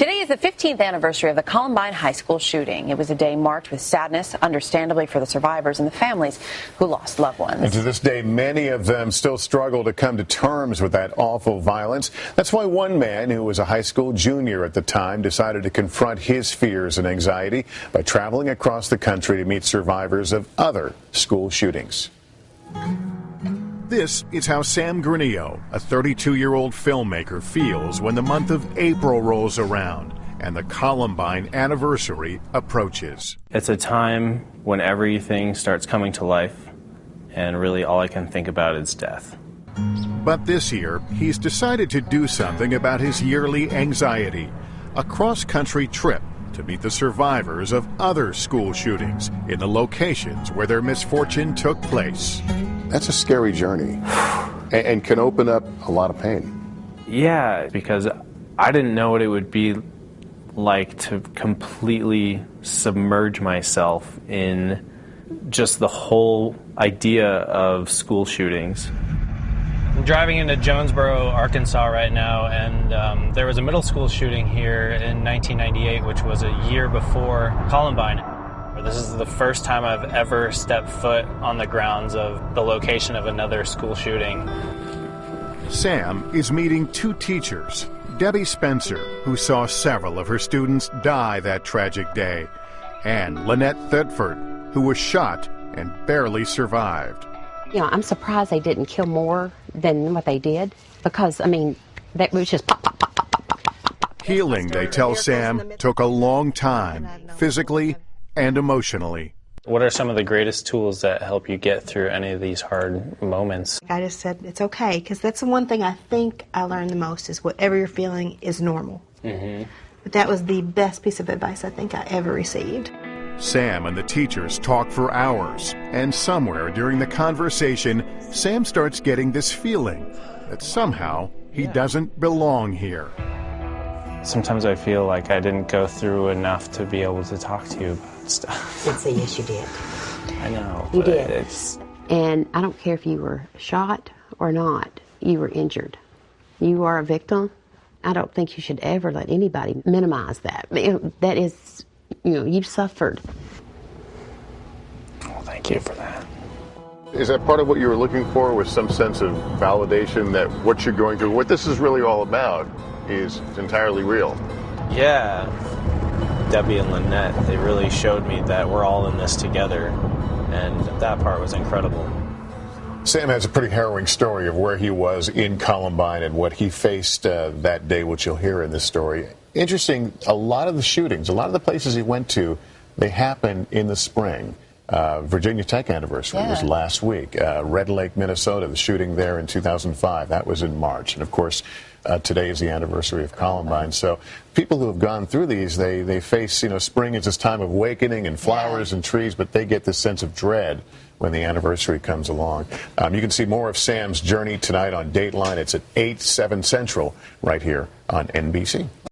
Today is the 15th anniversary of the Columbine High School shooting. It was a day marked with sadness, understandably, for the survivors and the families who lost loved ones. And to this day, many of them still struggle to come to terms with that awful violence. That's why one man who was a high school junior at the time decided to confront his fears and anxiety by traveling across the country to meet survivors of other school shootings. This is how Sam Granillo, a 32-year-old filmmaker, feels when the month of April rolls around and the Columbine anniversary approaches. It's a time when everything starts coming to life, and really all I can think about is death. But this year, he's decided to do something about his yearly anxiety, a cross-country trip to meet the survivors of other school shootings in the locations where their misfortune took place. That's a scary journey and can open up a lot of pain. Yeah, because I didn't know what it would be like to completely submerge myself in just the whole idea of school shootings. I'm driving into Jonesboro, Arkansas right now, and there was a middle school shooting here in 1998, which was a year before Columbine. This is the first time I've ever stepped foot on the grounds of the location of another school shooting. Sam is meeting two teachers, Debbie Spencer, who saw several of her students die that tragic day, and Lynette Thetford, who was shot and barely survived. You know, I'm surprised they didn't kill more than what they did, because, I mean, that was just pop, pop, pop, pop, pop, pop, pop, pop. Healing, they tell Sam, took a long time, physically and emotionally. What are some of the greatest tools that help you get through any of these hard moments? I just said it's okay, because that's the one thing I think I learned the most is whatever you're feeling is normal. But that was the best piece of advice I think I ever received. Sam and the teachers talk for hours, and somewhere during the conversation, Sam starts getting this feeling that somehow he doesn't belong here. Sometimes I feel like I didn't go through enough to be able to talk to you about stuff. I'd say yes, you did. I know. You did. It's... And I don't care if you were shot or not, you were injured. You are a victim. I don't think you should ever let anybody minimize that. That is, you know, you've suffered. Well, thank you for that. Is that part of what you were looking for, was some sense of validation that what you're going through, what this is really all about, is entirely real? Yeah. Debbie and Lynette, they really showed me that we're all in this together, and that part was incredible. Sam has a pretty harrowing story of where he was in Columbine and what he faced that day, which you'll hear in this story. Interesting, a lot of the shootings, a lot of the places he went to, they happened in the spring. Virginia Tech anniversary was last week. Red Lake, Minnesota, the shooting there in 2005, that was in March. And of course, today is the anniversary of Columbine. So people who have gone through these, they face, you know, spring is this time of awakening and flowers and trees, but they get this sense of dread when the anniversary comes along. You can see more of Sam's journey tonight on Dateline. It's at 8, 7 Central right here on NBC.